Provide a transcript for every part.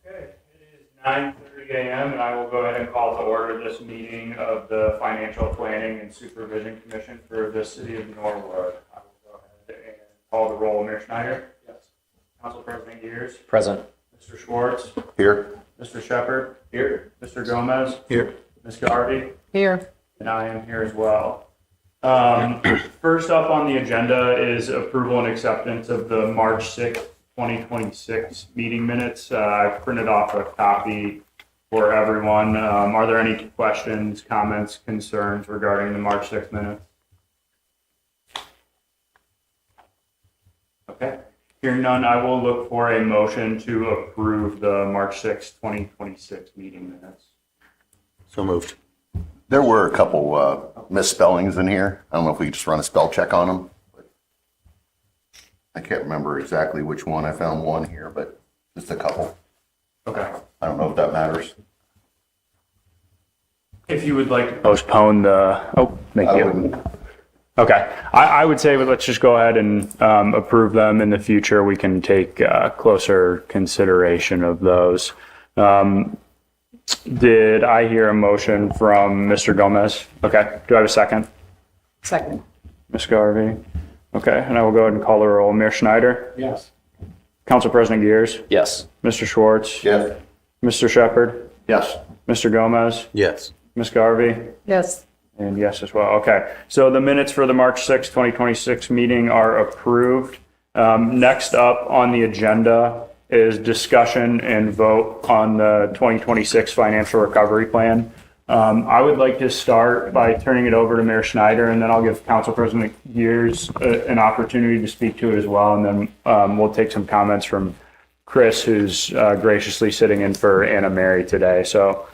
Okay, it is 9:30 a.m. and I will go ahead and call to order this meeting of the Financial Planning and Supervision Commission for the City of Norwood. I will go ahead and call the roll. Mayor Schneider? Yes. Council President Gears? Present. Mr. Schwartz? Here. Mr. Shepherd? Here. Mr. Gomez? Here. Ms. Garvey? Here. And I am here as well. First up on the agenda is approval and acceptance of the March 6th, 2026 meeting minutes. I printed off a copy for everyone. Are there any questions, comments, concerns regarding the March 6th minutes? Okay. Hearing none, I will look for a motion to approve the March 6th, 2026 meeting minutes. So moved. There were a couple misspellings in here. I don't know if we could just run a spell check on them. I can't remember exactly which one. I found one here, but just a couple. Okay. I don't know if that matters. If you would like to postpone the, thank you. Okay, I would say let's just go ahead and approve them. In the future, we can take closer consideration of those. Did I hear a motion from Mr. Gomez? Okay, do I have a second? Second. Ms. Garvey? Okay, and I will go ahead and call the roll. Mayor Schneider? Yes. Council President Gears? Yes. Mr. Schwartz? Yes. Mr. Shepherd? Yes. Mr. Gomez? Yes. Ms. Garvey? Yes. And yes as well. Okay. So the minutes for the March 6th, 2026 meeting are approved. Next up on the agenda is discussion and vote on the 2026 financial recovery plan. I would like to start by turning it over to Mayor Schneider, and then I'll give Council President Gears an opportunity to speak to it as well. And then we'll take some comments from Chris, who's graciously sitting in for Anna Mary today. So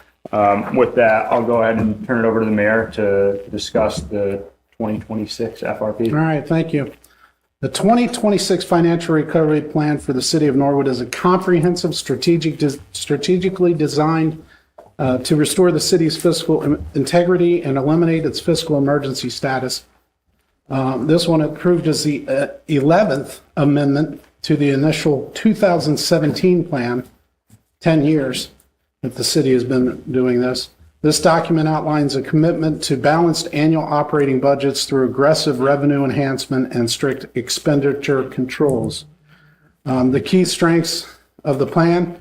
with that, I'll go ahead and turn it over to the mayor to discuss the 2026 FRP. All right, thank you. The 2026 Financial Recovery Plan for the City of Norwood is a comprehensive strategically designed to restore the city's fiscal integrity and eliminate its fiscal emergency status. This one approved as the 11th amendment to the initial 2017 plan, 10 years that the city has been doing this. This document outlines a commitment to balanced annual operating budgets through aggressive revenue enhancement and strict expenditure controls. The key strengths of the plan: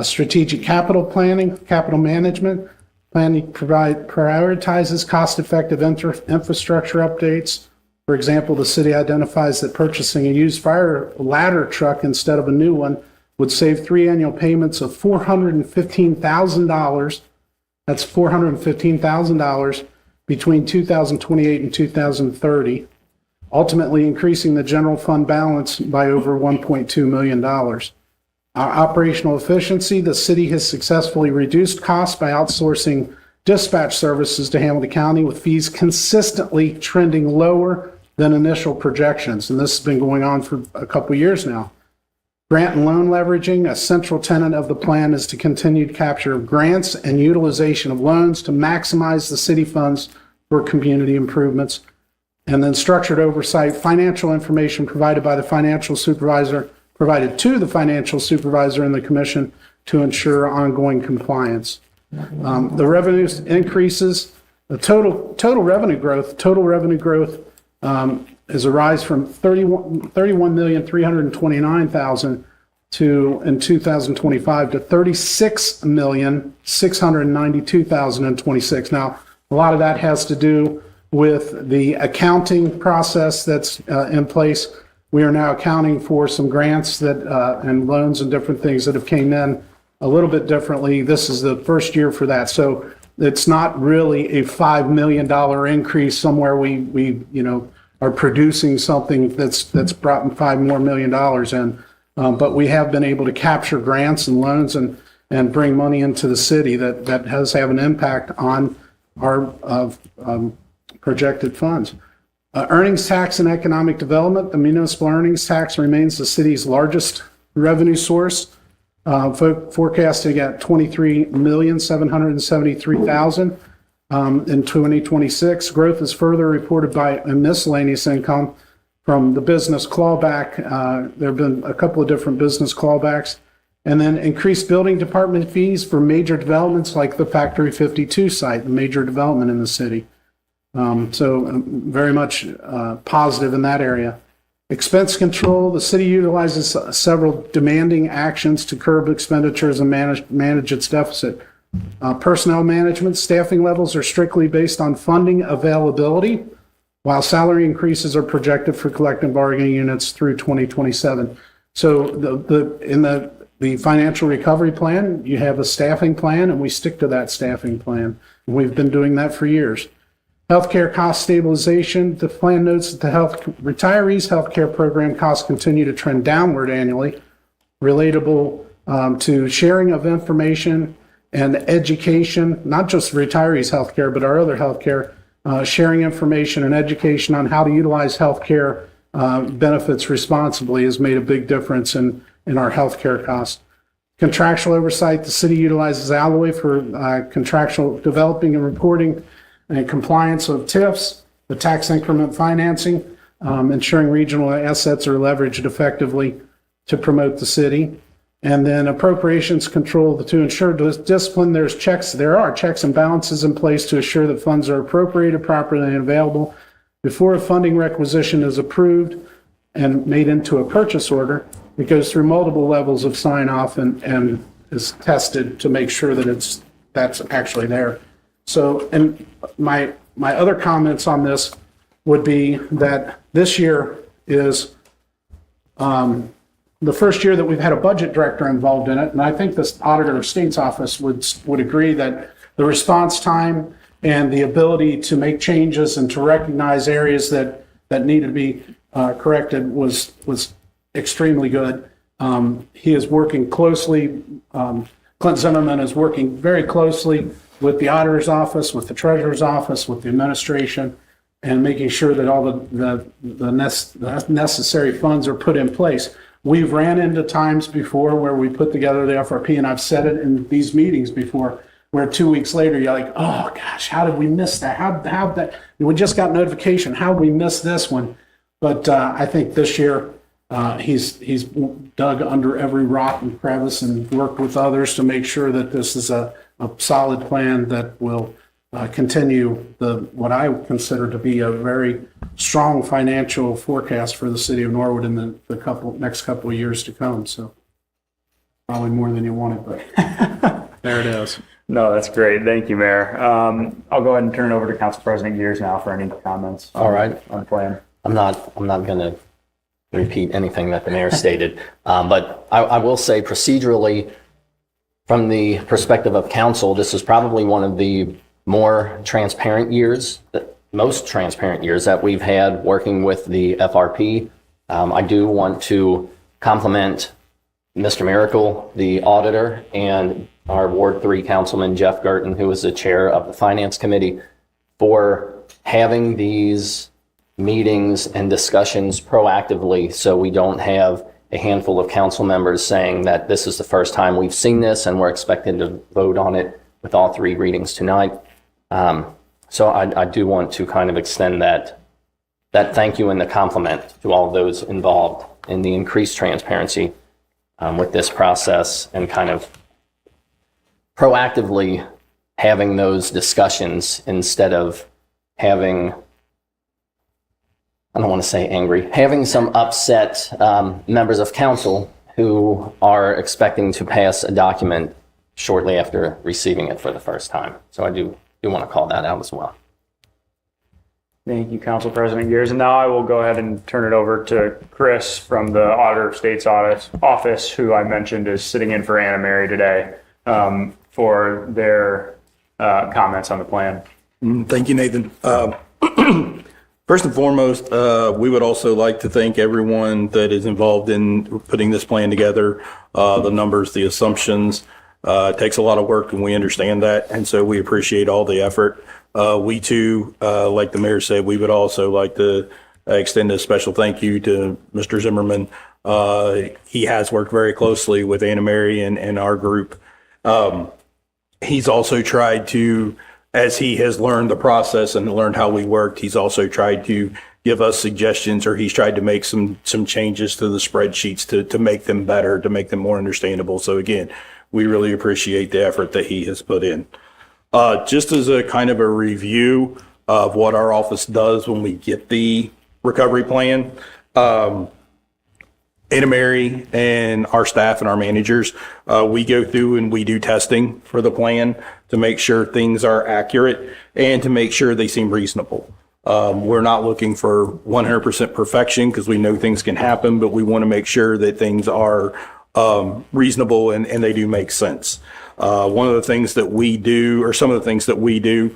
strategic capital planning, capital management. Planning prioritizes cost-effective infrastructure updates. For example, the city identifies that purchasing a used fire ladder truck instead of a new one would save 3 annual payments of $415,000. That's $415,000 between 2028 and 2030, ultimately increasing the general fund balance by over $1.2 million. Our operational efficiency: the city has successfully reduced costs by outsourcing dispatch services to Hamilton County, with fees consistently trending lower than initial projections. And this has been going on for a couple years now. Grant and loan leveraging: a central tenet of the plan is to continued capture of grants and utilization of loans to maximize the city funds for community improvements. And then structured oversight: financial information provided to the financial supervisor and the commission to ensure ongoing compliance. The revenue increases: the total revenue growth is a rise from $31,329,000 in 2025 to $36,692,000 in 26. Now, a lot of that has to do with the accounting process that's in place. We are now accounting for some grants that and loans and different things that have came in a little bit differently. This is the first year for that, so it's not really a $5 million increase somewhere. We are producing something that's brought $5 more million in. But we have been able to capture grants and loans and bring money into the city that has have an impact on our projected funds. Earnings tax and economic development: the municipal earnings tax remains the city's largest revenue source, forecasting at $23,773,000 in 2026. Growth is further reported by a miscellaneous income from the business clawback. There have been a couple of different business clawbacks, And then increased building department fees for major developments like the Factory 52 site, the major development in the city. Very much positive in that area. Expense control, the city utilizes several demanding actions to curb expenditures and manage its deficit. Personnel management, staffing levels are strictly based on funding availability, while salary increases are projected for collective bargaining units through 2027. So in the financial recovery plan, you have a staffing plan, and we stick to that staffing plan. We've been doing that for years. Healthcare cost stabilization. The plan notes that the retirees healthcare program costs continue to trend downward annually, relatable to sharing of information and education, not just retirees healthcare, but our other healthcare, sharing information and education on how to utilize healthcare benefits responsibly has made a big difference in our healthcare costs. Contractual oversight. The city utilizes Alloy for contractual developing and reporting and compliance of TIFs, the tax increment financing, ensuring regional assets are leveraged effectively to promote the city. And then appropriations control to ensure discipline. There are checks and balances in place to assure that funds are appropriated properly and available. Before a funding requisition is approved and made into a purchase order, it goes through multiple levels of sign off and is tested to make sure that that's actually there. So, and my other comments on this would be that this year is the first year that we've had a budget director involved in it, and I think this Auditor of State's office would agree that the response time and the ability to make changes and to recognize areas that needed to be corrected was extremely good. He is working closely. Clint Zimmerman is working very closely with the auditor's office, with the treasurer's office, with the administration, and making sure that all the necessary funds are put in place. We've ran into times before where we put together the FRP, and I've said it in these meetings before, where 2 weeks later you're like, oh gosh, how did we miss that? How that? We just got notification. How did we miss this one? But I think this year he's dug under every rock and crevice and worked with others to make sure that this is a solid plan that will continue what I consider to be a very strong financial forecast for the city of Norwood in the next couple of years to come. So probably more than you wanted, but there it is. No, that's great. Thank you, Mayor. I'll go ahead and turn it over to Council President Gears now for any comments. All right. On the plan. I'm not going to repeat anything that the mayor stated, but I will say procedurally, from the perspective of council, this is probably one of the more transparent years, most transparent years that we've had working with the FRP. I do want to compliment Mr. Miracle, the auditor, and our Ward 3 Councilman Jeff Gerton, who is the chair of the Finance Committee, for having these meetings and discussions proactively so we don't have a handful of council members saying that this is the first time we've seen this and we're expected to vote on it with all 3 readings tonight. So I do want to kind of extend that thank you and the compliment to all those involved in the increased transparency with this process and kind of proactively having those discussions instead of having, I don't want to say angry, having some upset members of council who are expecting to pass a document shortly after receiving it for the first time. So I do want to call that out as well. Thank you, Council President Gears. And now I will go ahead and turn it over to Chris from the Auditor of State's office, who I mentioned is sitting in for Anna Mary today for their comments on the plan. Thank you, Nathan. First and foremost, we would also like to thank everyone that is involved in putting this plan together. The numbers, the assumptions, it takes a lot of work, and we understand that. And so we appreciate all the effort. We too, like the mayor said, we would also like to extend a special thank you to Mr. Zimmerman. He has worked very closely with Anna Mary and our group. He's also tried to, as he has learned the process and learned how we worked, he's also tried to give us suggestions, or he's tried to make some changes to the spreadsheets to make them better, to make them more understandable. So again, we really appreciate the effort that he has put in. Just as a kind of a review of what our office does when we get the recovery plan, Anna Mary and our staff and our managers, we go through and we do testing for the plan to make sure things are accurate and to make sure they seem reasonable. We're not looking for 100% perfection because we know things can happen, but we want to make sure that things are reasonable and they do make sense. One of the things that we do, or some of the things that we do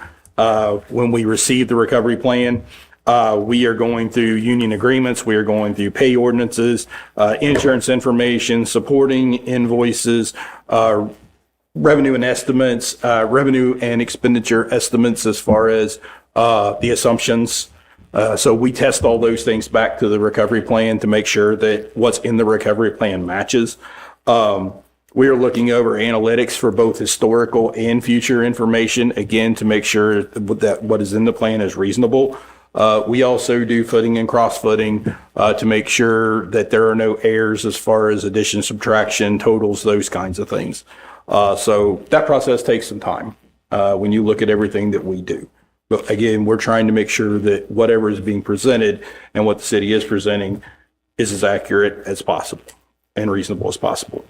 when we receive the recovery plan, we are going through union agreements, we are going through pay ordinances, insurance information, supporting invoices, revenue and estimates, revenue and expenditure estimates as far as the assumptions. So we test all those things back to the recovery plan to make sure that what's in the recovery plan matches. We are looking over analytics for both historical and future information, again, to make sure that what is in the plan is reasonable. We also do footing and cross-footing to make sure that there are no errors as far as addition, subtraction, totals, those kinds of things. So that process takes some time when you look at everything that we do. But again, we're trying to make sure that whatever is being presented and what the city is presenting is as accurate as possible and reasonable as possible.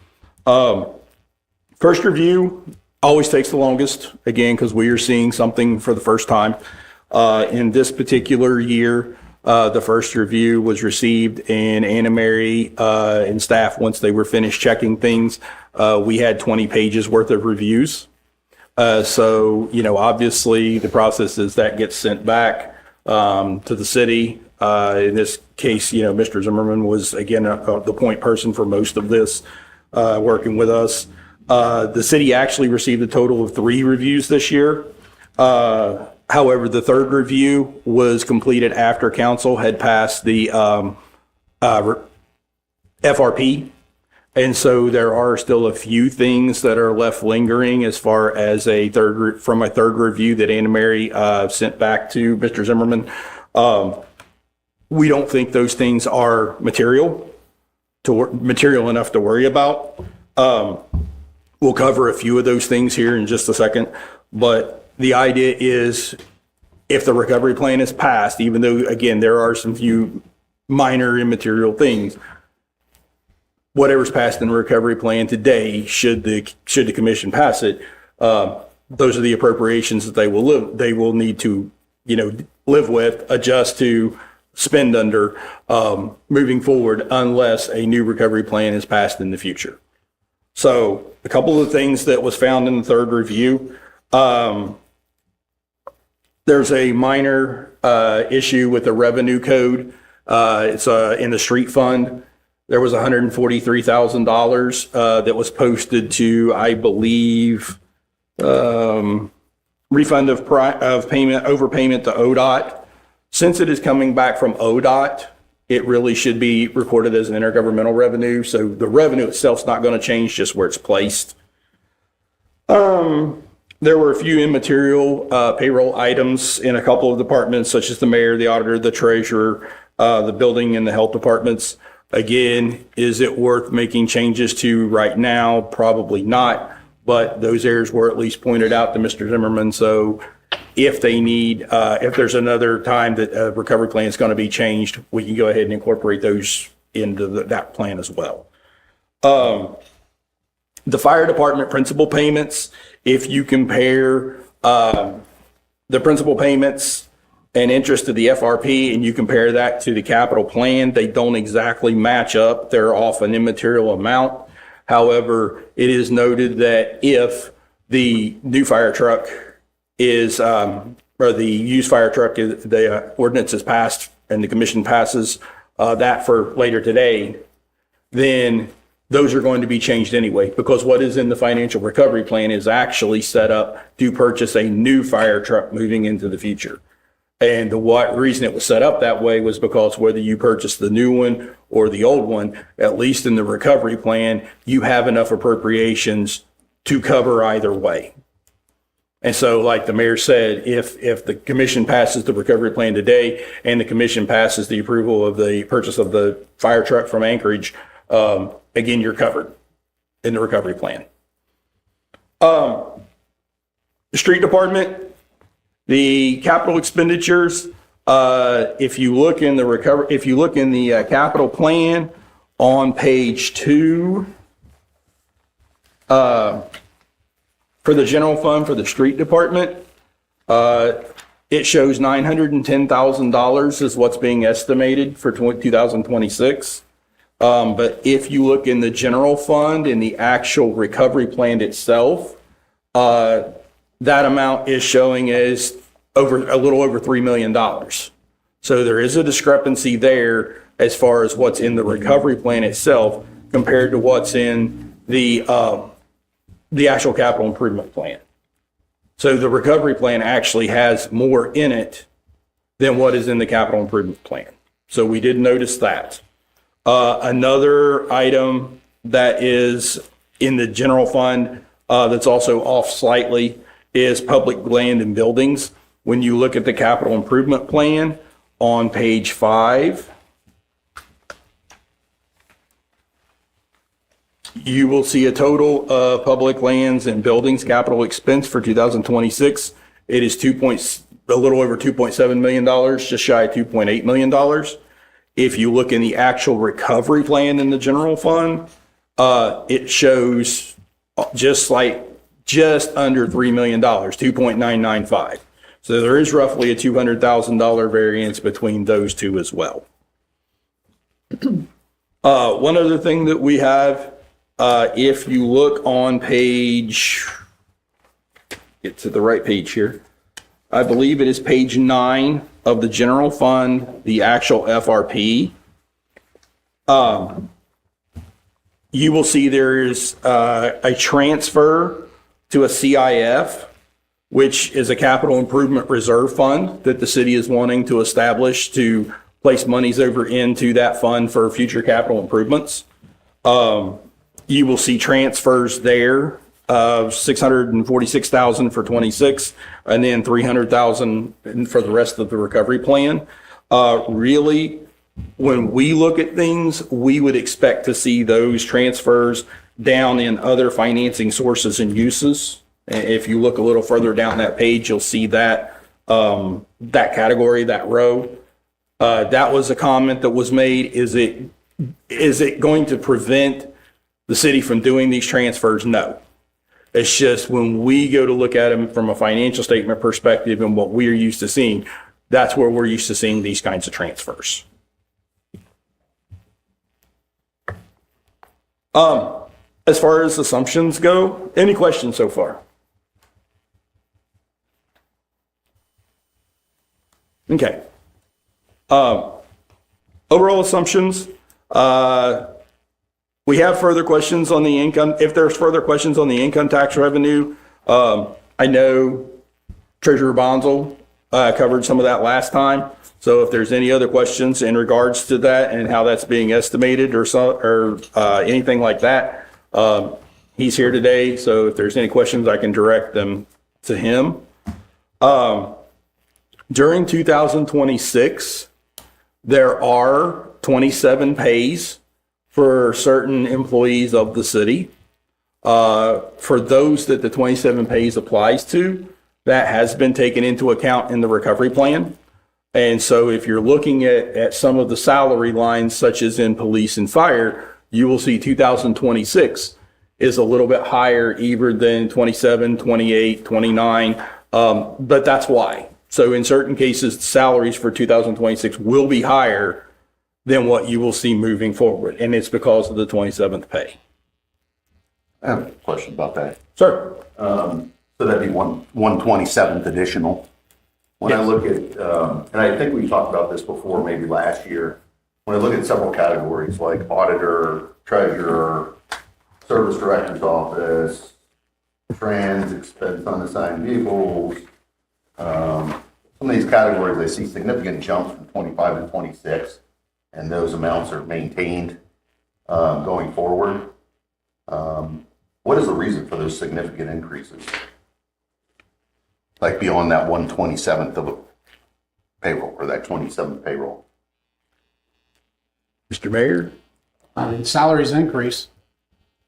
First review always takes the longest, again, because we are seeing something for the first time. In this particular year, the first review was received, and Anna Mary and staff, once they were finished checking things, we had 20 pages worth of reviews. So, obviously the process is that gets sent back to the city. In this case, Mr. Zimmerman was, again, the point person for most of this, working with us. The city actually received a total of 3 reviews this year. However, the third review was completed after council had passed the FRP. And so there are still a few things that are left lingering as far as from a third review that Anna Mary sent back to Mr. Zimmerman. We don't think those things are material enough to worry about. We'll cover a few of those things here in just a second, but the idea is if the recovery plan is passed, even though, again, there are some few minor immaterial things, whatever's passed in the recovery plan today, should the commission pass it, those are the appropriations that they will need to, live with, adjust to, spend under, moving forward, unless a new recovery plan is passed in the future. So a couple of things that was found in the third review. There's a minor issue with the revenue code. It's in the street fund. There was $143,000 that was posted to, I believe, refund of payment, overpayment to ODOT. Since it is coming back from ODOT, it really should be recorded as an intergovernmental revenue. So the revenue itself is not going to change, just where it's placed. There were a few immaterial payroll items in a couple of departments, such as the mayor, the auditor, the treasurer, the building and the health departments. Again, is it worth making changes to right now? Probably not, but those errors were at least pointed out to Mr. Zimmerman. So if they need, if there's another time that a recovery plan is going to be changed, we can go ahead and incorporate those into that plan as well. The fire department principal payments, if you compare the principal payments and interest to the FRP and you compare that to the capital plan, they don't exactly match up. They're off an immaterial amount. However, it is noted that if the new fire truck is, or the used fire truck, the ordinance is passed and the commission passes that for later today, then those are going to be changed anyway, because what is in the financial recovery plan is actually set up to purchase a new fire truck moving into the future. And the reason it was set up that way was because whether you purchase the new one or the old one, at least in the recovery plan, you have enough appropriations to cover either way. And so like the mayor said, if the commission passes the recovery plan today and the commission passes the approval of the purchase of the fire truck from Anchorage, again, you're covered in the recovery plan. The street department, the capital expenditures, if you look in the capital plan on page 2, for the general fund for the street department, it shows $910,000 is what's being estimated for 2026. But if you look in the general fund in the actual recovery plan itself, that amount is showing as a little over $3 million. So there is a discrepancy there as far as what's in the recovery plan itself compared to what's in the actual capital improvement plan. So the recovery plan actually has more in it than what is in the capital improvement plan. So we did notice that. Another item that is in the general fund that's also off slightly is public land and buildings. When you look at the capital improvement plan on page 5, you will see a total of public lands and buildings capital expense for 2026. It is a little over $2.7 million, just shy of $2.8 million. If you look in the actual recovery plan in the general fund, it shows just under $3 million, 2.995. So there is roughly a $200,000 variance between those two as well. One other thing that we have, if you look on page, get to the right page here, I believe it is page 9 of the general fund, the actual FRP. You will see there's a transfer to a CIF, which is a capital improvement reserve fund that the city is wanting to establish to place monies over into that fund for future capital improvements. You will see transfers there of $646,000 for 26, and then $300,000 for the rest of the recovery plan. Really, when we look at things, we would expect to see those transfers down in other financing sources and uses. If you look a little further down that page, you'll see that that category, that row. That was a comment that was made. Is it going to prevent the city from doing these transfers? No. It's just when we go to look at them from a financial statement perspective and what we're used to seeing, that's where we're used to seeing these kinds of transfers. As far as assumptions go, any questions so far? Okay. Overall assumptions, we have further questions on the income. If there's further questions on the income tax revenue, I know Treasurer Bonzel covered some of that last time. So if there's any other questions in regards to that and how that's being estimated or anything like that, he's here today. So if there's any questions, I can direct them to him. During 2026, there are 27 pays for certain employees of the city. For those that the 27 pays applies to, that has been taken into account in the recovery plan. And so if you're looking at some of the salary lines, such as in police and fire, you will see 2026 is a little bit higher either than 27, 28, 29, but that's why. So in certain cases, salaries for 2026 will be higher than what you will see moving forward, and it's because of the 27th pay. I have a question about that. Sir? So that'd be 127th additional. When I look at, and I think we talked about this before, maybe last year, when I look at several categories like auditor, treasurer, service director's office, trans, expense unassigned vehicles, some of these categories, I see significant jumps from 25 to 26, and those amounts are maintained going forward. What is the reason for those significant increases? like beyond that 127th of a payroll or that 27th payroll? Mr. Mayor? I mean, salaries increase.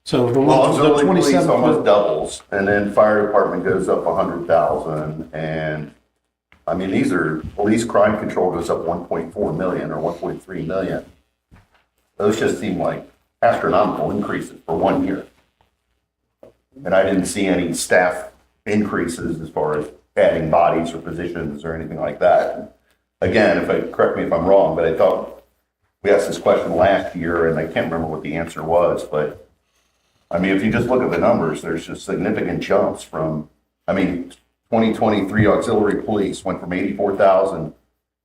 So the Well, one, the auxiliary police 27. almost doubles, and then fire department goes up 100,000, and I mean, these are, police crime control goes up 1.4 million or 1.3 million. Those just seem like astronomical increases for 1 year. And I didn't see any staff increases as far as adding bodies or positions or anything like that. Again, correct me if I'm wrong, but I thought we asked this question last year, and I can't remember what the answer was, but I mean, if you just look at the numbers, there's just significant jumps from, I mean, 2023 auxiliary police went from 84,000,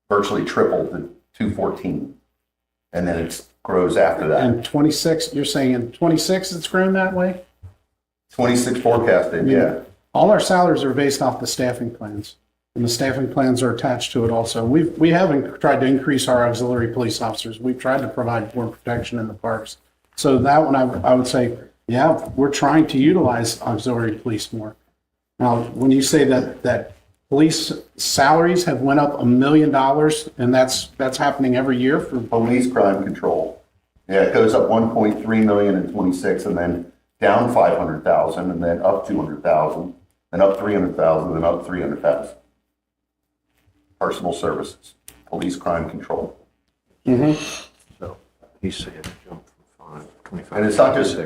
virtually tripled to 214. And then it grows after that. And 26, you're saying in 26 it's grown that way? 26 forecasted, yeah. All our salaries are based off the staffing plans, and the staffing plans are attached to it also. We haven't tried to increase our auxiliary police officers. We've tried to provide more protection in the parks. So that one, I would say, yeah, we're trying to utilize auxiliary police more. Now, when you say that police salaries have went up $1 million, and that's happening every year for, Police crime control. Yeah, it goes up 1.3 million in 26, and then down 500,000, and then up 200,000, then up 300,000, then up 300,000. Personal services, police crime control. So he said it jumped from 25. And it's not just,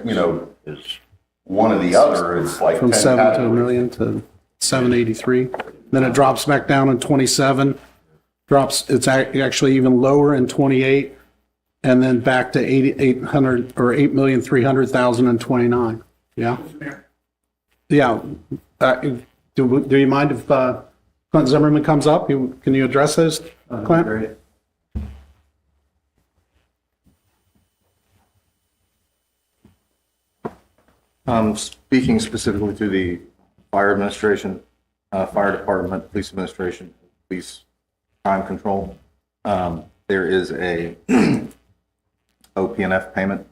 Is one or the other, it's like from 10 7 to a categories. million to 783. Then it drops back down in 27, it's actually even lower in 28, and then back to 8,800 or 8,300,000 in 29. Yeah. Yeah. Do you mind if Clint Zimmerman comes up? Can you address those, Clint? Speaking specifically to the fire administration, fire department, police administration, police crime control, there is a OPNF payment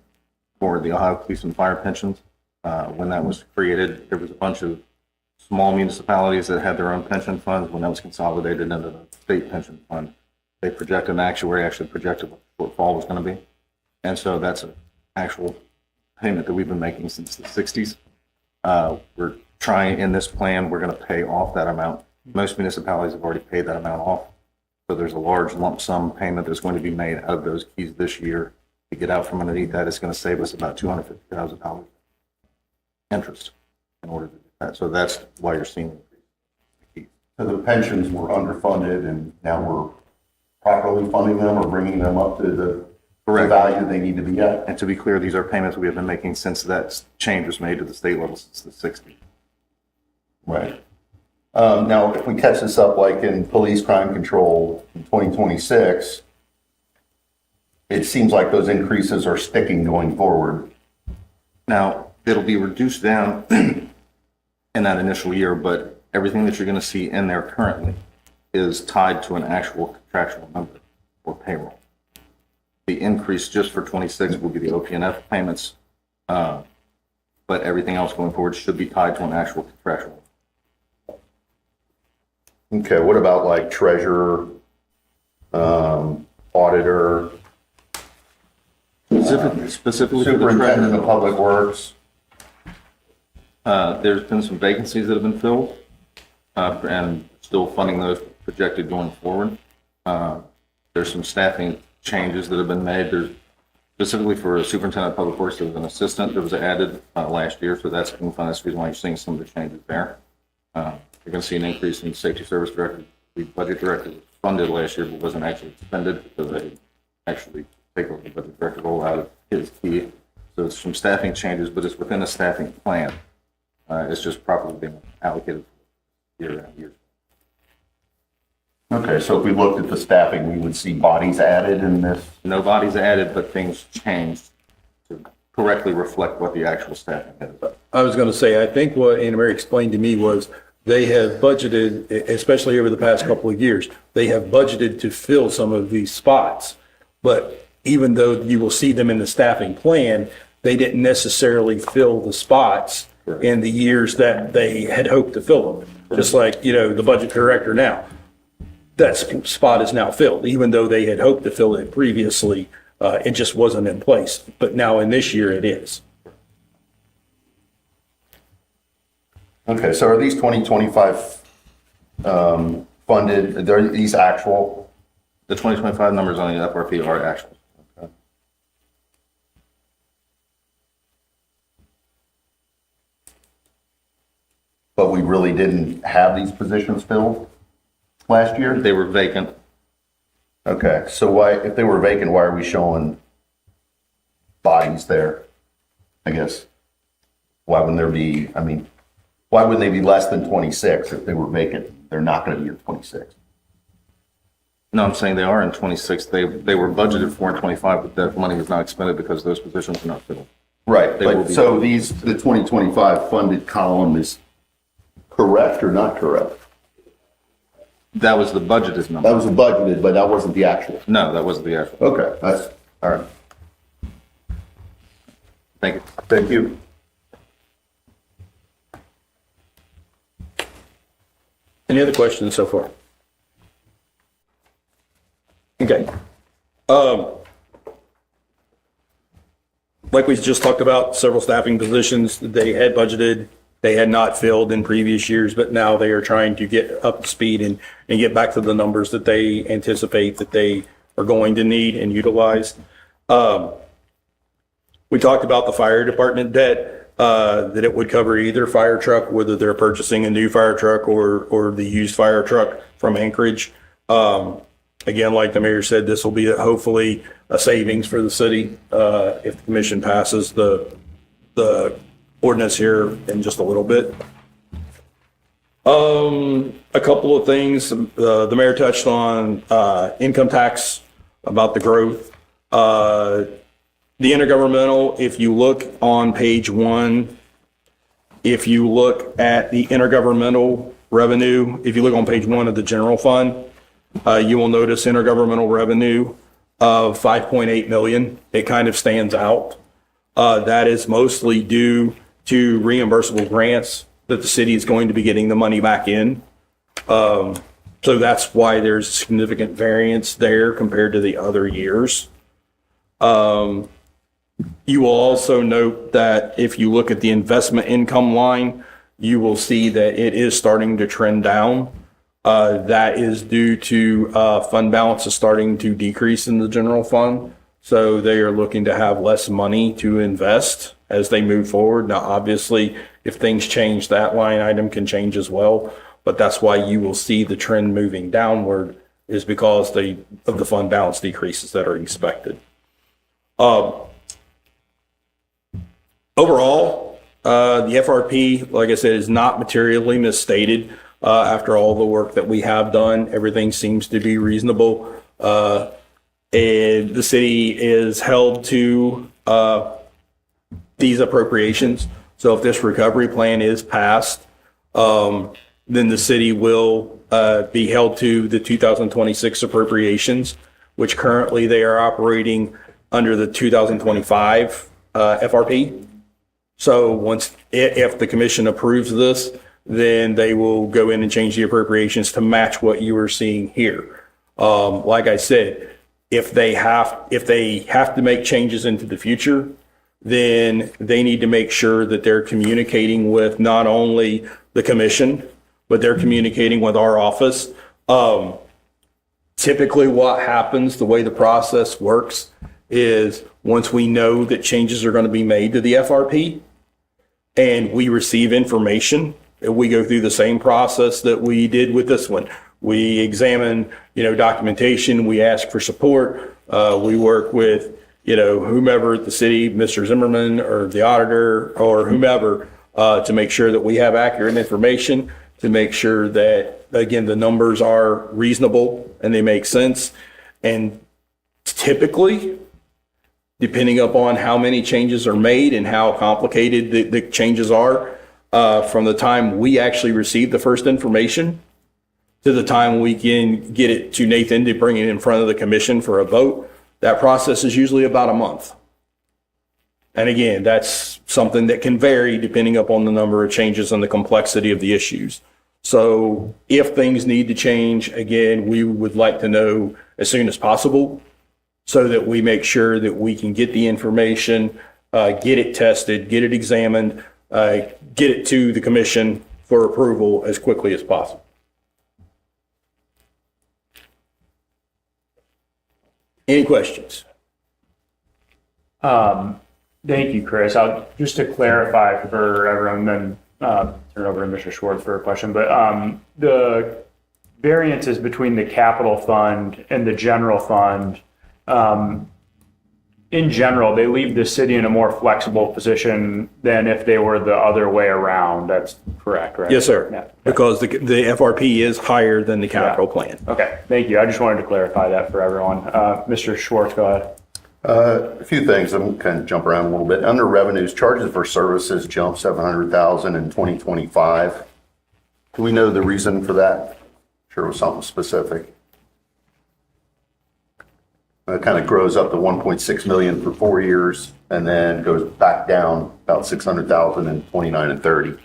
for the Ohio Police and Fire pensions. When that was created, there was a bunch of small municipalities that had their own pension funds. When that was consolidated into the state pension fund, they projected, an actuary actually projected what the shortfall was going to be. And so that's an actual payment that we've been making since the 60s. We're trying, in this plan, we're going to pay off that amount. Most municipalities have already paid that amount off. So there's a large lump sum payment that's going to be made out of those keys this year. To get out from underneath that, it's going to save us about $250,000 interest in order to do that. So that's why you're seeing the increase. So the pensions were underfunded, and now we're properly funding them or bringing them up to the Correct. value they need to be at. And to be clear, these are payments we have been making since that change was made to the state level since the 60s. Right. Now, if we catch this up like in police crime control in 2026, it seems like those increases are sticking going forward. Now, it'll be reduced down in that initial year, but everything that you're going to see in there currently is tied to an actual contractual number or payroll. The increase just for 26 will be the OPNF payments, but everything else going forward should be tied to an actual contractual. Okay, what about like treasurer, auditor, Specifically for the superintendent treasurer, of public works? there's been some vacancies that have been filled, and still funding those projected going forward. There's some staffing changes that have been made. There's specifically for superintendent of public works, there was an assistant that was added last year, so that's been fun. That's the reason why you're seeing some of the changes there. You're going to see an increase in safety service director. The budget director was funded last year, but wasn't actually expended because they didn't actually take over the budget director role out of his key. So it's some staffing changes, but it's within a staffing plan. It's just properly being allocated year after year. Okay, so if we looked at the staffing, we would see bodies added in this. No bodies added, but things changed to correctly reflect what the actual staffing is. I was going to say, I think what Anna Mary explained to me was they have budgeted, especially over the past couple of years, they have budgeted to fill some of these spots. But even though you will see them in the staffing plan, they didn't necessarily fill the spots in the years that they had hoped to fill them. just like, the budget director now. That spot is now filled, even though they had hoped to fill it previously. It just wasn't in place, but now in this year it is. Okay, so are these 2025 funded, are these actual? The 2025 numbers on the FRP are actual. Okay. But we really didn't have these positions filled last year? They were vacant. Okay, so why, if they were vacant, why are we showing bodies there? I guess. Why wouldn't there be, why wouldn't they be less than 26 if they were vacant? They're not gonna be in 26. No, I'm saying they are in 26. They were budgeted for in 25, but that money is not expended because those positions are not filled. Right, They will but be- so the 2025 funded column is correct or not correct? That was the budgeted number. That was budgeted, but that wasn't the actual. No, that wasn't the actual. Okay, that's, all right. Thank you. Thank you. Any other questions so far? Okay. Like we just talked about, several staffing positions they had budgeted, they had not filled in previous years, but now they are trying to get up to speed and get back to the numbers that they anticipate that they are going to need and utilize. We talked about the fire department debt, that it would cover either fire truck, whether they're purchasing a new fire truck or the used fire truck from Anchorage. Again, like the mayor said, this will be hopefully a savings for the city, if the commission passes the ordinance here in just a little bit. A couple of things, the mayor touched on, income tax, about the growth. The intergovernmental, if you look on page 1, if you look at the intergovernmental revenue, if you look on page 1 of the general fund, you will notice intergovernmental revenue of 5.8 million. It kind of stands out. That is mostly due to reimbursable grants that the city is going to be getting the money back in. So that's why there's significant variance there compared to the other years. You will also note that if you look at the investment income line, you will see that it is starting to trend down. That is due to fund balances starting to decrease in the general fund. So they are looking to have less money to invest as they move forward. Now, obviously, if things change, that line item can change as well. But that's why you will see the trend moving downward, is because of the fund balance decreases that are expected. Overall, the FRP, like I said, is not materially misstated. After all the work that we have done, everything seems to be reasonable. And the city is held to these appropriations. So if this recovery plan is passed, then the city will be held to the 2026 appropriations, which currently they are operating under the 2025 FRP. So if the commission approves this, then they will go in and change the appropriations to match what you are seeing here. Like I said, if they have to make changes into the future, then they need to make sure that they're communicating with not only the commission, but they're communicating with our office. Typically what happens, the way the process works, is once we know that changes are going to be made to the FRP and we receive information, we go through the same process that we did with this one. We examine, documentation, we ask for support, we work with, whomever at the city, Mr. Zimmerman or the auditor or whomever, to make sure that we have accurate information, to make sure that, again, the numbers are reasonable and they make sense. And typically, depending upon how many changes are made and how complicated the changes are, from the time we actually receive the first information to the time we can get it to Nathan to bring it in front of the commission for a vote, that process is usually about a month. And again, that's something that can vary depending upon the number of changes and the complexity of the issues. So if things need to change, again, we would like to know as soon as possible so that we make sure that we can get the information, get it tested, get it examined, get it to the commission for approval as quickly as possible. Any questions? Thank you, Chris. Just to clarify for everyone, then turn it over to Mr. Schwartz for a question, but the variances between the capital fund and the general fund, in general, they leave the city in a more flexible position than if they were the other way around. That's correct, right? Yes, sir. Yeah. Because the FRP is higher than the capital plan. Okay, thank you. I just wanted to clarify that for everyone. Mr. Schwartz, go ahead. A few things, I'm kind of jump around a little bit. Under revenues, charges for services jumped 700,000 in 2025. Do we know the reason for that? Sure it was something specific. It kind of grows up to 1.6 million for 4 years and then goes back down about 600,000 in 29 and 30.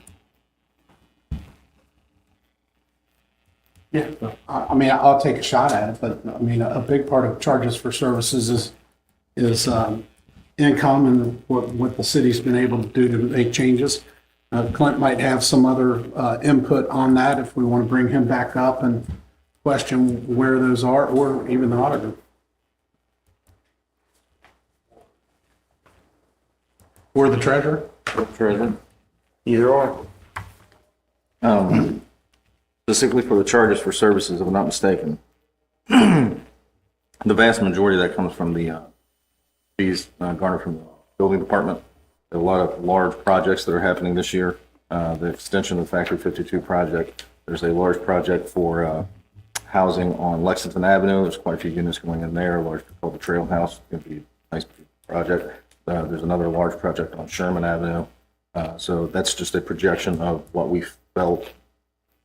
Yeah. I mean, I'll take a shot at it, but I mean, a big part of charges for services is income and what the city's been able to do to make changes. Clint might have some other input on that if we want to bring him back up and question where those are, or even the auditor. Or the treasurer. Treasurer? Either or. Specifically for the charges for services, if I'm not mistaken, the vast majority of that comes from the fees garnered from the building department. There are a lot of large projects that are happening this year. The extension of the Factory 52 project. There's a large project for housing on Lexington Avenue. There's quite a few units going in there. A large called the Trail House. It's going to be a nice project. There's another large project on Sherman Avenue. So that's just a projection of what we felt.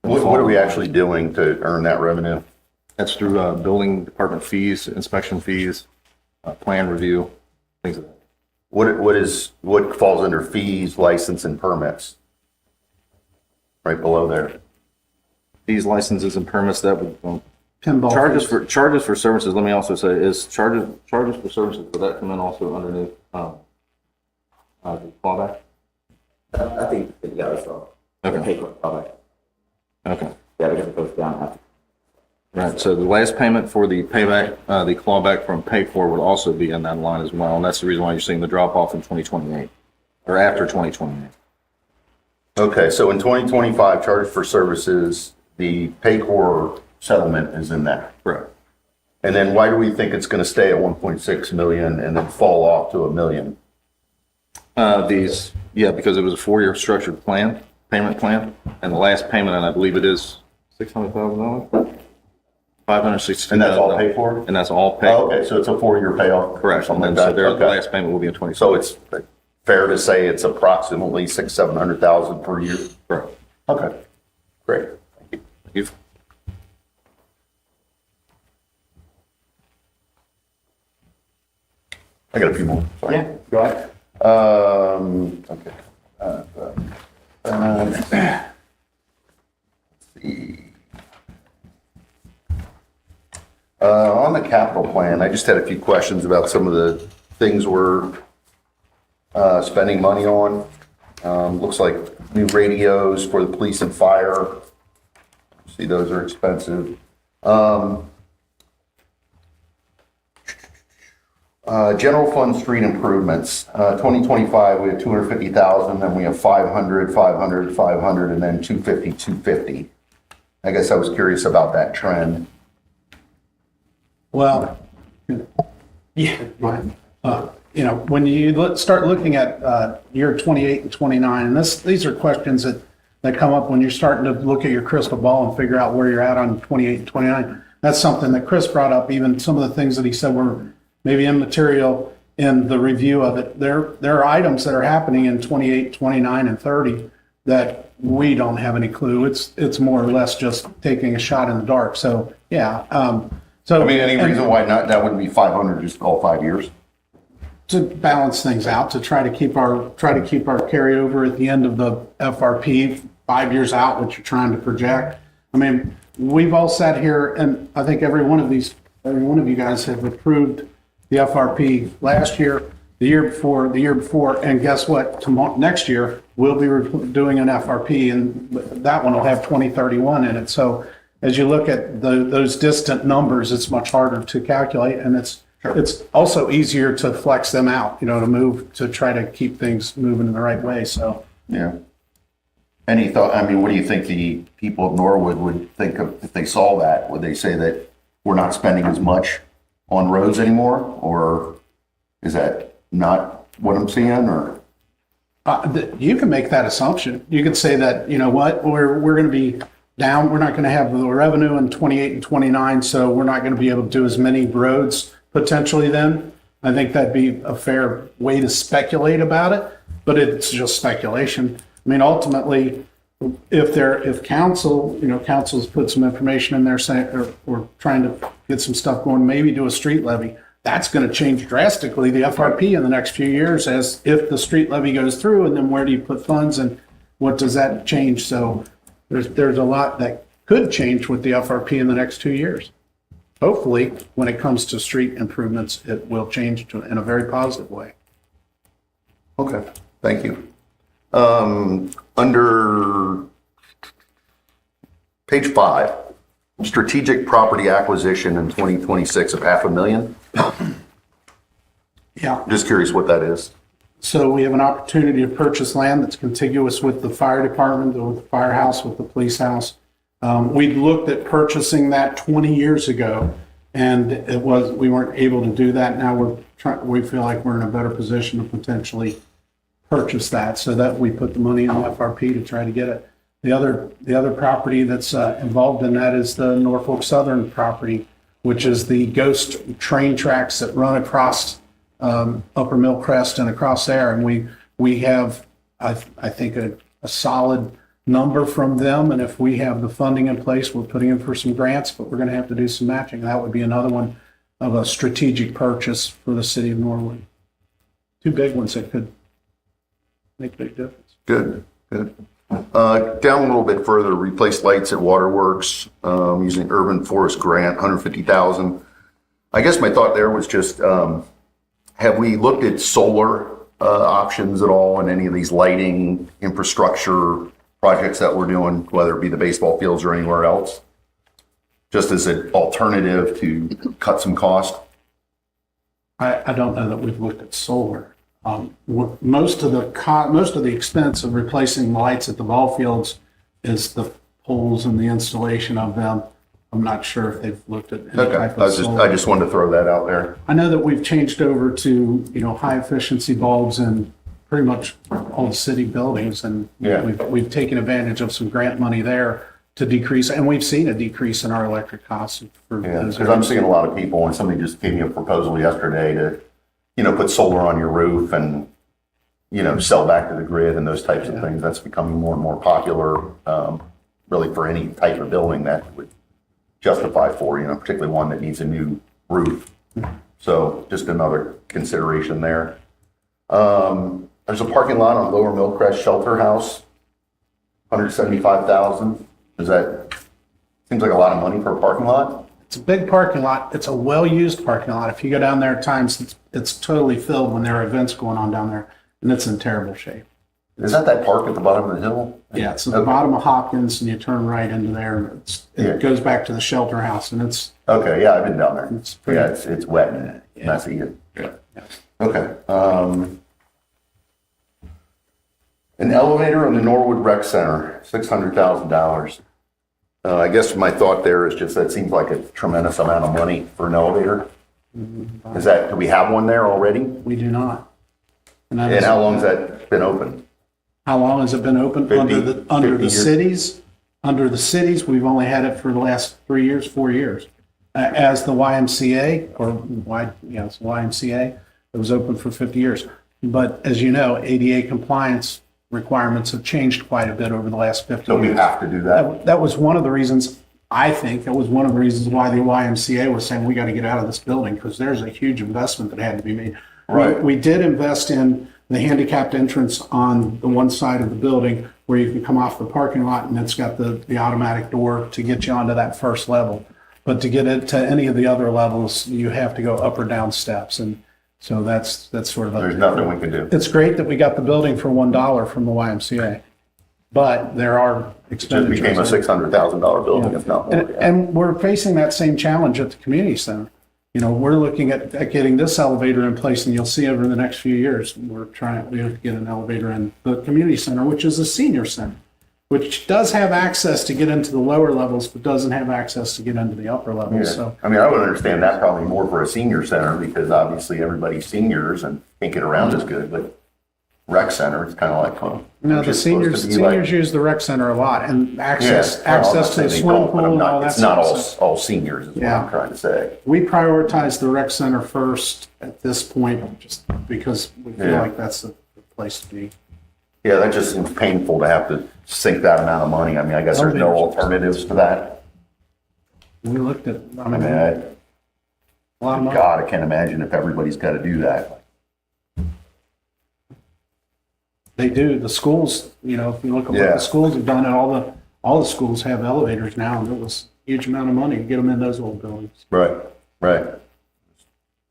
What are we actually doing to earn that revenue? That's through building department fees, inspection fees, plan review, things like that. What falls under fees, license, and permits? Right below there. Fees, licenses, and permits, that would, Pinball. charges for services, let me also say, is charges for services, would that come in also underneath the clawback? I think, yeah, that's all. Okay. Pay for it. Okay. Yeah, because it goes down after. Right, so the last payment for the payback, the clawback from pay for would also be in that line as well, and that's the reason why you're seeing the drop off in 2028, or after 2028. Okay, so in 2025, charges for services, the Paycor settlement is in that. Correct. And then why do we think it's going to stay at 1.6 million and then fall off to $1 million? Because it was a 4-year structured plan, payment plan, and the last payment, and I believe it is $600,000? $560,000. And that's all paid for? And that's all paid. Oh, okay, so it's a 4-year payoff? Correct, and Something then like so that? the Okay. last payment will be in 20. So it's fair to say it's approximately 600,000-700,000 per year? Correct. Okay, great. Thank you. I got a few more. Sorry. Yeah, go ahead. Okay. Let's see. On the capital plan, I just had a few questions about some of the things we're spending money on. Looks like new radios for the police and fire. See, those are expensive. General fund street improvements, 2025, we have 250,000, then we have 500, 500, 500, and then 250, 250. I guess I was curious about that trend. Well, yeah, when you start looking at year 28 and 29, and these are questions that come up when you're starting to look at your crystal ball and figure out where you're at on 28 and 29. That's something that Chris brought up, even some of the things that he said were maybe immaterial in the review of it. There are items that are happening in 28, 29, and 30 that we don't have any clue. It's more or less just taking a shot in the dark. So, yeah. So I mean, any reason why not, that wouldn't be 500, just call 5 years? To balance things out, to try to keep our carryover at the end of the FRP 5 years out, what you're trying to project. I mean, we've all sat here, and I think every one of you guys have approved the FRP last year, the year before, and guess what? Next year, we'll be doing an FRP, and that one will have 2031 in it. So as you look at those distant numbers, it's much harder to calculate, and it's also easier to flex them out, to move, to try to keep things moving in the right way, so. Yeah. Any thought, I mean, what do you think the people of Norwood would think of if they saw that? Would they say that we're not spending as much on roads anymore? Or is that not what I'm seeing, or? You can make that assumption. You could say that, we're going to be down, we're not going to have the revenue in 28 and 29, so we're not going to be able to do as many roads potentially then. I think that'd be a fair way to speculate about it, but it's just speculation. I mean, ultimately, if council's put some information in there saying, or trying to get some stuff going, maybe do a street levy, that's going to change drastically the FRP in the next few years, as if the street levy goes through, and then where do you put funds and what does that change? So there's a lot that could change with the FRP in the next 2 years. Hopefully, when it comes to street improvements, it will change in a very positive way. Okay, thank you. Under page 5, strategic property acquisition in 2026 of $500,000. Yeah. Just curious what that is. So we have an opportunity to purchase land that's contiguous with the fire department, with the firehouse, with the police house. We looked at purchasing that 20 years ago, and we weren't able to do that. Now we feel like we're in a better position to potentially purchase that, so that we put the money in the FRP to try to get it. The other property that's involved in that is the Norfolk Southern property, which is the ghost train tracks that run across Upper Millcrest and across there. And we have, I think, a solid number from them. And if we have the funding in place, we're putting in for some grants, but we're going to have to do some matching. That would be another one of a strategic purchase for the city of Norwood. Two big ones that could make a big difference. Good. Down a little bit further, replace lights at Waterworks using Urban Forest Grant, $150,000. I guess my thought there was just, have we looked at solar options at all in any of these lighting infrastructure projects that we're doing, whether it be the baseball fields or anywhere else? Just as an alternative to cut some cost? I don't know that we've looked at solar. Most of the expense of replacing lights at the ball fields is the poles and the installation of them. I'm not sure if they've looked at any type of solar. I just wanted to throw that out there. I know that we've changed over to high efficiency bulbs in pretty much all the city buildings, and Yeah. we've taken advantage of some grant money there to decrease, and we've seen a decrease in our electric costs for Yeah, those. because I'm seeing a lot of people, and somebody just gave me a proposal yesterday to, put solar on your roof and, sell back to the grid and those types of things. That's becoming more and more popular, really for any type of building that would justify for, particularly one that needs a new roof. So just another consideration there. There's a parking lot on Lower Millcrest Shelter House, $175,000. Seems like a lot of money for a parking lot? It's a big parking lot. It's a well-used parking lot. If you go down there at times, it's totally filled when there are events going on down there, and it's in terrible shape. Is that park at the bottom of the hill? Yeah, it's at the bottom of Hopkins, and you turn right into there. And it goes back to the shelter house, and it's Okay, yeah, I've been down there. It's pretty- It's wet and messy. Okay. An elevator in the Norwood Rec Center, $600,000. I guess my thought there is just that seems like a tremendous amount of money for an elevator. Do we have one there already? We do not. And how long has that been open? How long has it been open? 50 Under the years? cities? Under the cities, we've only had it for the last 3 years, 4 years. As the YMCA, it's YMCA, it was open for 50 years. But as you know, ADA compliance requirements have changed quite a bit over the last 50 So we years. have to do that? That was one of the reasons, I think, that was one of the reasons why the YMCA was saying, we got to get out of this building, because there's a huge investment that had to be made. Right. We did invest in the handicapped entrance on the one side of the building. where you can come off the parking lot and it's got the automatic door to get you onto that first level. But to get it to any of the other levels, you have to go up or down steps. And so that's sort of. There's nothing we can do. It's great that we got the building for $1 from the YMCA, but there are It just expenditures. became a $600,000 building, if not more. And we're facing that same challenge at the community center. You know, we're looking at getting this elevator in place, and you'll see over the next few years, we have to get an elevator in the community center, which is a senior center, which does have access to get into the lower levels, but doesn't have access to get into the upper levels. So I mean, I would understand that probably more for a senior center because obviously everybody's seniors and can't get around as good, but rec center, it's kind of like, well. no, the seniors use the rec center a lot, and access to the swimming pool and all that It's not stuff. all seniors is what I'm Yeah. trying to say. We prioritize the rec center first at this point, just because we feel Yeah. like that's the place to be. Yeah, that just seems painful to have to sink that amount of money. I mean, I guess there's no alternatives to that. We looked at, I I mean, mean, a lot of money. God, I can't imagine if everybody's got to do that. They do. The schools, you know, if you look at what Yeah. the schools have done, and all the schools have elevators now, and it was a huge amount of money to get them in those old buildings. Right, right.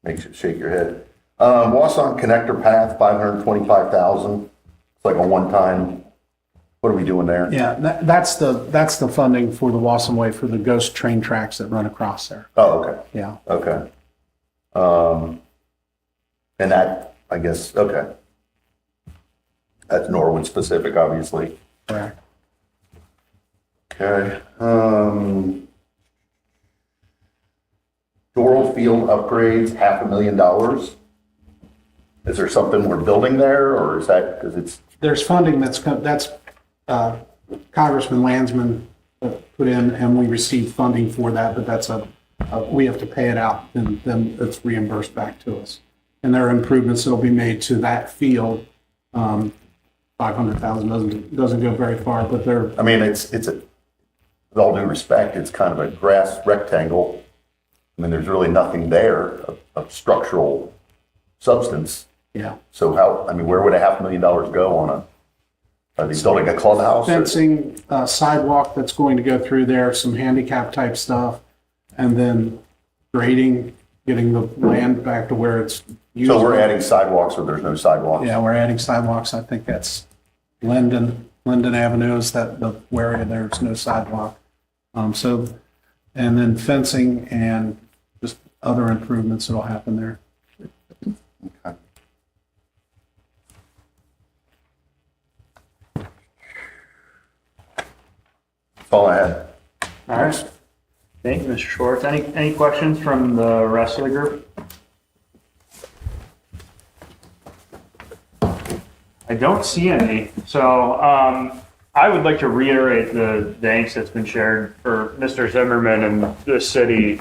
Makes you shake your head. Wausau Connector Path, 525,000. It's like a one-time, what are we doing there? Yeah, that's the funding for the Wassam Way for the ghost train tracks that run across there. Oh, okay, Yeah. okay. And that, I guess, okay. That's Norwood specific, obviously. Correct. Okay. Doral Field upgrades, $500,000. Is there something we're building there, or is that, because it's, There's funding that's Congressman Landsman put in, and we received funding for that, but that's we have to pay it out, and then it's reimbursed back to us. And there are improvements that'll be made to that field. 500,000 doesn't go very far, but they're, I mean, with all due respect, it's kind of a grass rectangle. I mean, there's really nothing there of structural substance. yeah. So how, I mean, where would $500,000 go on are they building a clubhouse? or- Fencing, sidewalk that's going to go through there, some handicap type stuff, and then grading, getting the land back to where it's usable. So we're adding sidewalks where there's no sidewalks? Yeah, we're adding sidewalks. I think that's Linden Avenue is the area there's no sidewalk. So, and then fencing and just other improvements that'll happen there. That's all I had. All right. Thank you, Mr. Schwartz. Any questions from the rest of the group? I don't see any. So I would like to reiterate the thanks that's been shared for Mr. Zimmerman and the city.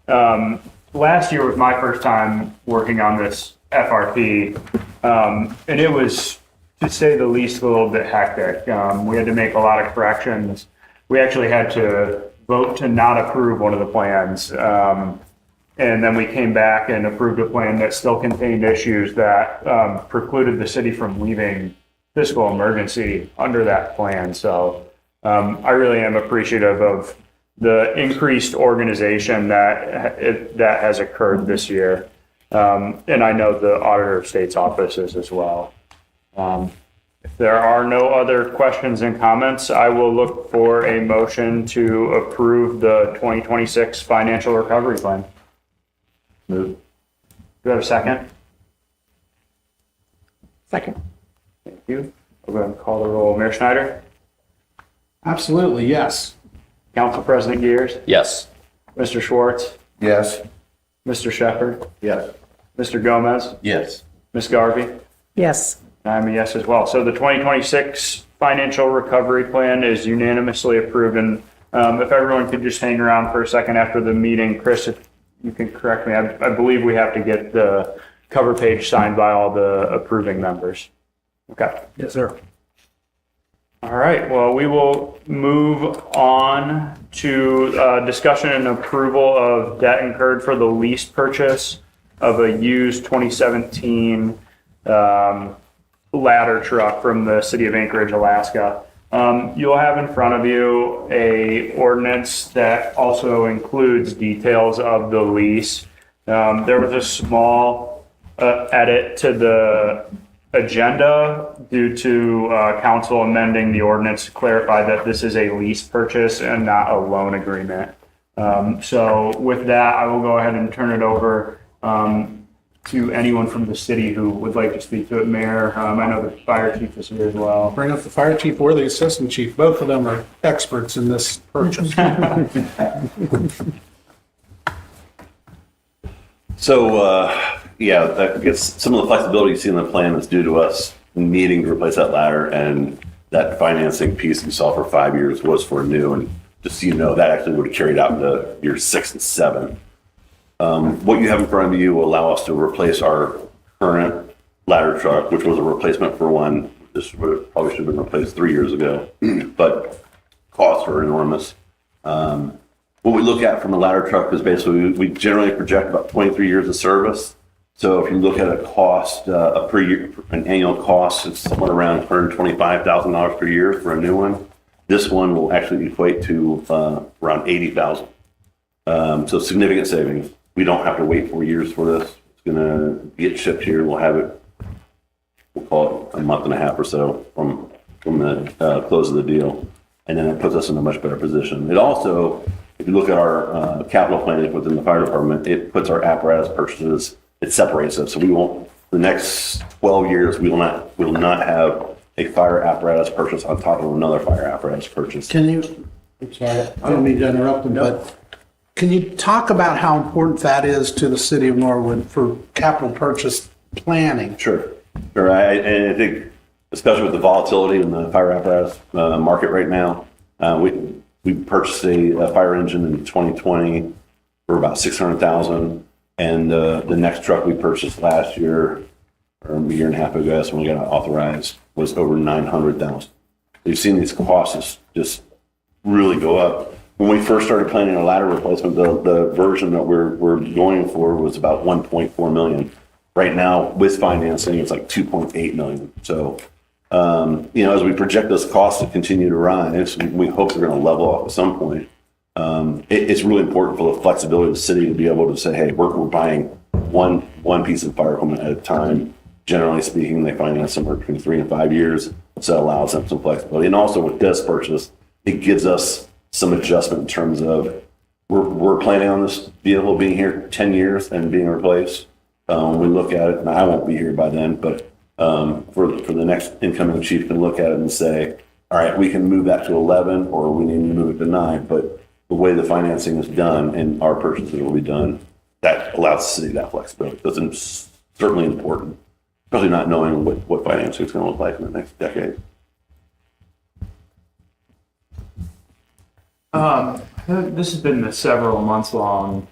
Last year was my first time working on this FRP, and it was, to say the least, a little bit hectic. We had to make a lot of corrections. We actually had to vote to not approve one of the plans. And then we came back and approved a plan that still contained issues that precluded the city from leaving fiscal emergency under that plan. So I really am appreciative of the increased organization that has occurred this year. And I know the Auditor of State's office is as well. If there are no other questions and comments, I will look for a motion to approve the 2026 financial recovery plan. Move. Do I have a second? Second. Thank you. We're going to call the roll. Mayor Schneider? Absolutely, yes. Council President Gears? Yes. Mr. Schwartz? Yes? Mr. Shepherd? Yes. Mr. Gomez? Yes. Ms. Garvey? Yes. I'm a yes as well. So the 2026 financial recovery plan is unanimously approved. And if everyone could just hang around for a second after the meeting, Chris, if you can correct me, I believe we have to get the cover page signed by all the approving members. Okay. Yes, sir. All right. Well, we will move on to discussion and approval of debt incurred for the lease purchase of a used 2017 ladder truck from the city of Anchorage, Alaska. You'll have in front of you a ordinance that also includes details of the lease. There was a small edit to the agenda due to council amending the ordinance to clarify that this is a lease purchase and not a loan agreement. So with that, I will go ahead and turn it over to anyone from the city who would like to speak to it. Mayor, I know the fire chief is here as well. Bring up the fire chief or the assistant chief. Both of them are experts in this purchase. So, yeah, I guess some of the flexibility you see in the plan is due to us needing to replace that ladder, and that financing piece you saw for 5 years was for new. And just so you know, that actually would have carried out into years 6 and 7. What you have in front of you will allow us to replace our current ladder truck, which was a replacement for one. This probably should have been replaced 3 years ago, but costs are enormous. What we look at from a ladder truck is basically we generally project about 23 years of service. So if you look at a cost, per year, an annual cost, it's somewhere around $125,000 per year for a new one. This one will actually equate to around $80,000. So significant savings. We don't have to wait 4 years for this. It's going to get shipped here. We'll have it, we'll call it a month and a half or so from the close of the deal. And then it puts us in a much better position. It also, if you look at our capital planning within the fire department, it puts our apparatus purchases, it separates us. So we won't, the next 12 years, we will not have a fire apparatus purchase on top of another fire apparatus purchase. Can you, I'm sorry, I don't mean to interrupt them, but can you talk about how important that is to the city of Norwood for capital purchase planning? Sure. And I think, especially with the volatility in the fire apparatus market right now, we purchased a fire engine in 2020 for about $600,000, and the next truck we purchased last year, or a year and a half ago, that's when we got authorized, was over $900,000. You've seen these costs just really go up. When we first started planning a ladder replacement, the version that we're going for was about 1.4 million. Right now, with financing, it's like 2.8 million. So, as we project those costs to continue to rise, we hope they're going to level off at some point. It's really important for the flexibility of the city to be able to say, hey, we're buying one piece of fire equipment at a time. Generally speaking, they finance somewhere between 3 and 5 years. So it allows them some flexibility. And also with this purchase, it gives us some adjustment in terms of we're planning on this vehicle being here 10 years and being replaced. We look at it, and I won't be here by then, but for the next incoming chief can look at it and say, all right, we can move that to 11, or we need to move it to 9. But the way the financing is done and our purchases will be done, that allows the city that flexibility. That's certainly important, especially not knowing what financing is going to look like in the next decade. This has been a several months long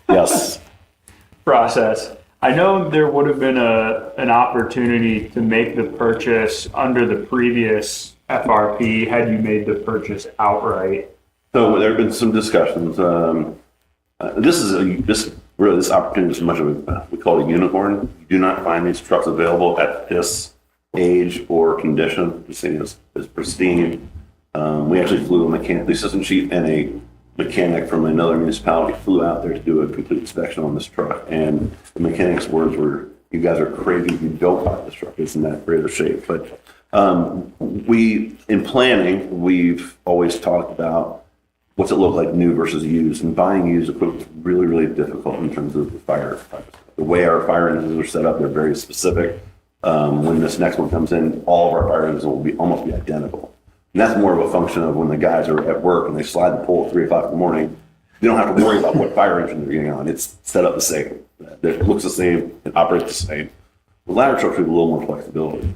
Yes. process. I know there would have been an opportunity to make the purchase under the previous FRP had you made the purchase outright. So there have been some discussions. This opportunity is much of we call it a unicorn. You do not find these trucks available at this age or condition. The thing is pristine. We actually flew the assistant chief and a mechanic from another municipality flew out there to do a complete inspection on this truck. And the mechanic's words were, "You guys are crazy if you don't buy this truck. It's in that great of shape." But in planning, we've always talked about what's it look like new versus used. And buying used equipment is really, really difficult in terms of the fire. The way our fire engines are set up, they're very specific. When this next one comes in, all of our fire engines will almost be identical. And that's more of a function of when the guys are at work and they slide the pole at 3 o'clock in the morning, they don't have to worry about what fire engine they're getting on. It's set up the same. It looks the same, it operates the same. The ladder trucks have a little more flexibility.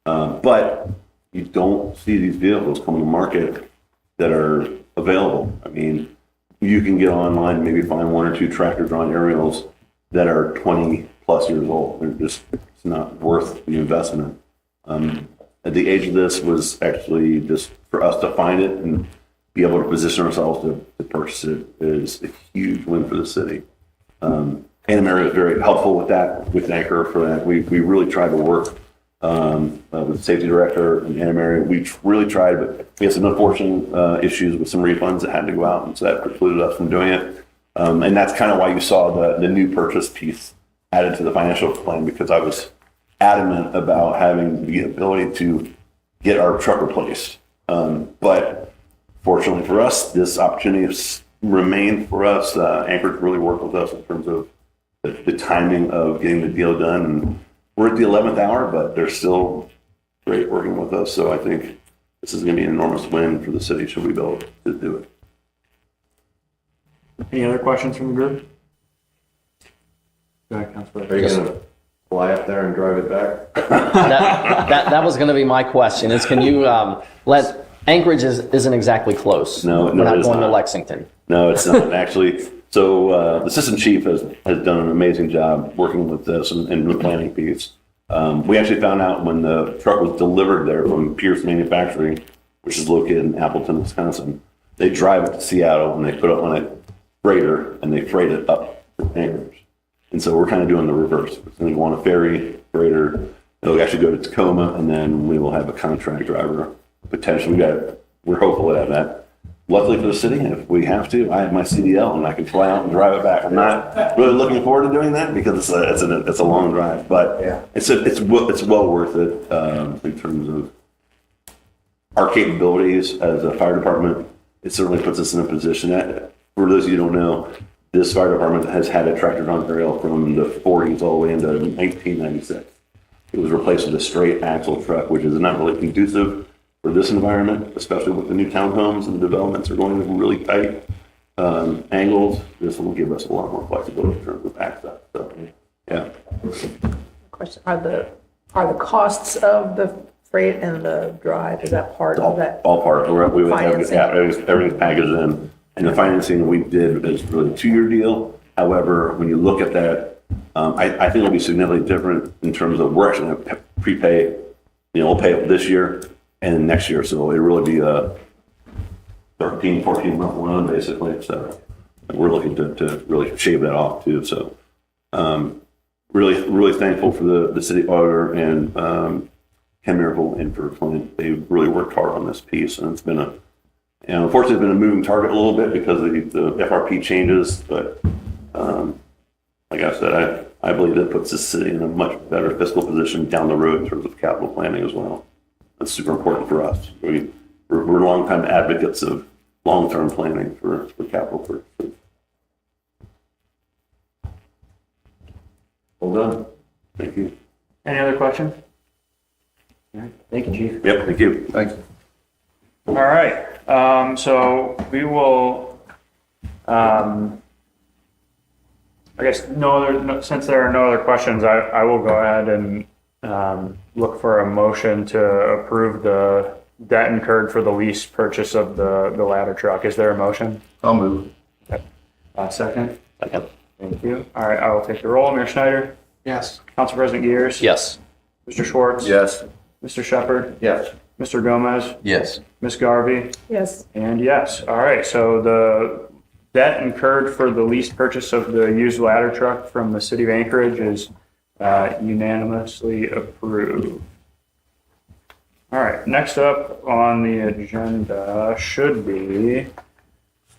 But you don't see these vehicles come to market that are available. I mean, you can get online and maybe find 1 or 2 tractor-drawn aerials that are 20 plus years old. It's not worth the investment. At the age of this was actually just for us to find it and be able to position ourselves to purchase it is a huge win for the city. Anna Mary was very helpful with that, with Anchor for that. We really tried to work with the safety director and Anna Mary. We really tried, but we had some unfortunate issues with some refunds that had to go out, and so that precluded us from doing it. And that's kind of why you saw the new purchase piece added to the financial plan, because I was adamant about having the ability to get our truck replaced. But fortunately for us, this opportunity has remained for us. Anchorage really worked with us in terms of the timing of getting the deal done. And we're at the 11th hour, but they're still great working with us. So I think this is going to be an enormous win for the city should we be able to do it. Any other questions from the group? Go ahead, Councilor. Are you gonna fly up there and drive it back? That was going to be my question, is can you let, Anchorage isn't exactly close. No, We're no, not it is going to not. Lexington. No, it's not actually. So the assistant chief has done an amazing job working with this and the planning piece. We actually found out when the truck was delivered there from Pierce Manufacturing, which is located in Appleton, Wisconsin. They drive it to Seattle and they put it on a freighter and they freight it up to Anchorage. And so we're kind of doing the reverse. We want a ferry freighter. It'll actually go to Tacoma, and then we will have a contract driver potentially. We're hopeful to have that. Luckily for the city, if we have to, I have my CDL and I can fly out and drive it back. I'm not really looking forward to doing that because it's a long drive, but it's well worth it in terms of our capabilities as a fire department. It certainly puts us in a position that, for those of you who don't know, this fire department has had a tractor trunk rail from the 40s all the way into 1996. It was replaced with a straight axle truck, which is not really conducive for this environment, especially with the new townhomes and the developments are going in really tight angles. This will give us a lot more flexibility in terms of access. So, yeah. Question, are the costs of the freight and the drive, is that part of that? All part. We would have Financing. everything's packaged in. And the financing we did is really a 2-year deal. However, when you look at that, I think it'll be significantly different in terms of we're actually going to prepay, we'll pay it this year and next year. So it'll really be a 13, 14 month loan basically. So we're looking to really shave that off too. So really thankful for the city auditor and Ken Miracle and for Clint. They really worked hard on this piece, and it's been unfortunately, it's been a moving target a little bit because of the FRP changes, but like I said, I believe that puts the city in a much better fiscal position down the road in terms of capital planning as well. That's super important for us. We're longtime advocates of long-term planning for capital purposes. Well done. Thank you. Any other questions? All right. Thank you, Chief. Yep, thank you. Thanks. All right, so we will, I guess since there are no other questions, I will go ahead and look for a motion to approve the debt incurred for the lease purchase of the ladder truck. Is there a motion? I'll move. Second? Second. Thank you. All right, I will take the roll. Mayor Schneider? Yes. Council President Gears? Yes. Mr. Schwartz? Yes. Mr. Shepherd? Yes. Mr. Gomez? Yes. Ms. Garvey? Yes, And yes. All right, so the debt incurred for the lease purchase of the used ladder truck from the city of Anchorage is unanimously approved. All right, next up on the agenda should be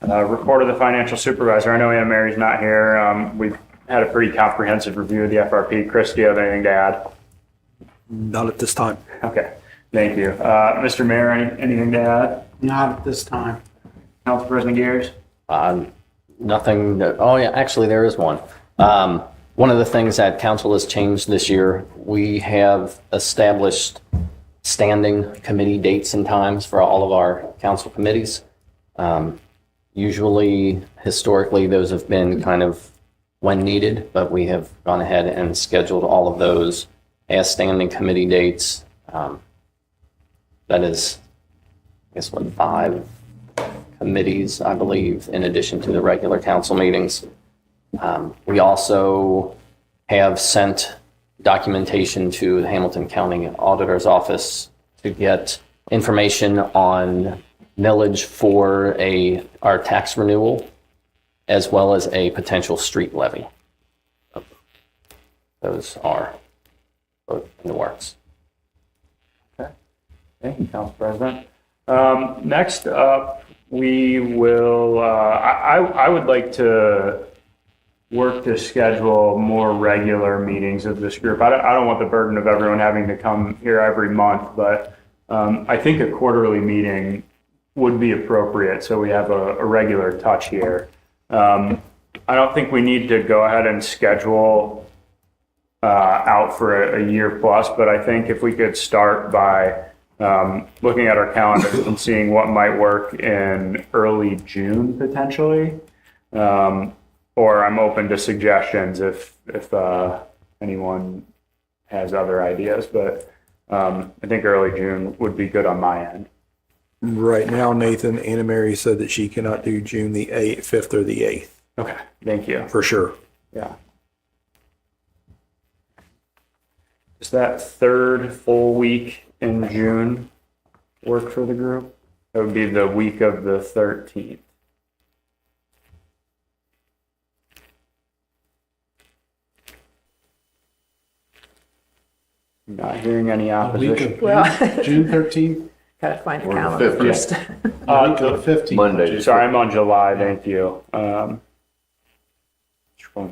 report of the financial supervisor. I know Anna Mary's not here. We've had a pretty comprehensive review of the FRP. Chris, do you have anything to add? Not at this time. Okay, thank you. Mr. Mayor, anything to add? Not at this time. Council President Gears? Nothing, oh yeah, actually there is one. One of the things that council has changed this year, we have established standing committee dates and times for all of our council committees. Usually, historically, those have been kind of when needed, but we have gone ahead and scheduled all of those as standing committee dates. That is, I guess, 5 committees, I believe, in addition to the regular council meetings. We also have sent documentation to the Hamilton County Auditor's Office to get information on millage for our tax renewal, as well as a potential street levy. Those are both in the works. Thank you, Council President. Next up, we will, I would like to work to schedule more regular meetings of this group. I don't want the burden of everyone having to come here every month, but I think a quarterly meeting would be appropriate, so we have a regular touch here. I don't think we need to go ahead and schedule out for a year plus, but I think if we could start by looking at our calendars and seeing what might work in early June potentially. Or I'm open to suggestions if anyone has other ideas, but I think early June would be good on my end. Right now, Nathan, Anna Mary said that she cannot do June the 5th or the 8th, Okay, thank you. for sure. Yeah. Does that third full week in June work for the group? That would be the week of the 13th. Not hearing any Week opposition. of Well, June 13th, gotta find a Or the calendar 15th. first. week of the 15th. Monday. Sorry, I'm on July, thank you. Scrolling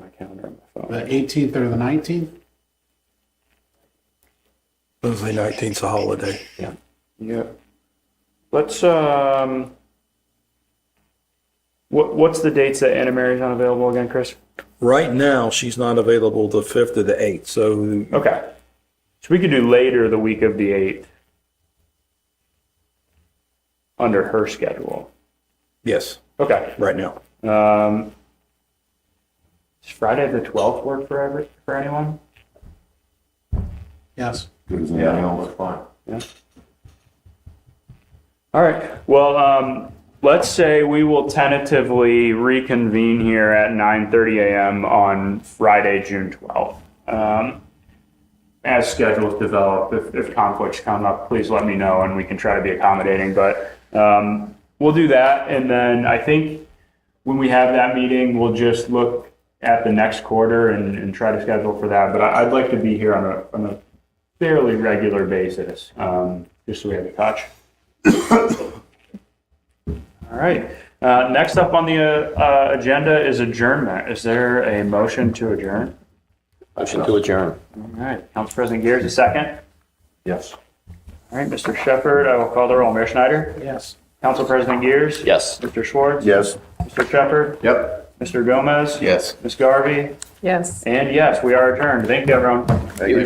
my calendar on my phone. The 18th or the 19th? Wednesday 19th's a holiday. Yeah. Let's, what's the dates that Anna Mary's not available again, Chris? Right now, she's not available the 5th or the 8th, so Okay. So we could do later the week of the 8th. Under her schedule. yes, Okay. right now. Does Friday the 12th work for anyone? Yes. Yeah, that's fine. Yeah. All right. Well, let's say we will tentatively reconvene here at 9:30 a.m. on Friday, June 12th. As schedules develop, if conflicts come up, please let me know and we can try to be accommodating. But we'll do that. And then I think when we have that meeting, we'll just look at the next quarter and try to schedule for that. But I'd like to be here on a fairly regular basis, just so we have a touch. All right. Next up on the agenda is adjournment. Is there a motion to adjourn? Motion to adjourn. All right. Council President Gears, a second. Yes. All right, Mr. Shepherd, I will call the roll. Mayor Schneider? Yes. Council President Gears? Yes. Mr. Schwartz? Yes. Mr. Shepherd? Yep. Mr. Gomez? Yes. Ms. Garvey? Yes. And yes, we are adjourned. Thank you, everyone. Thank you.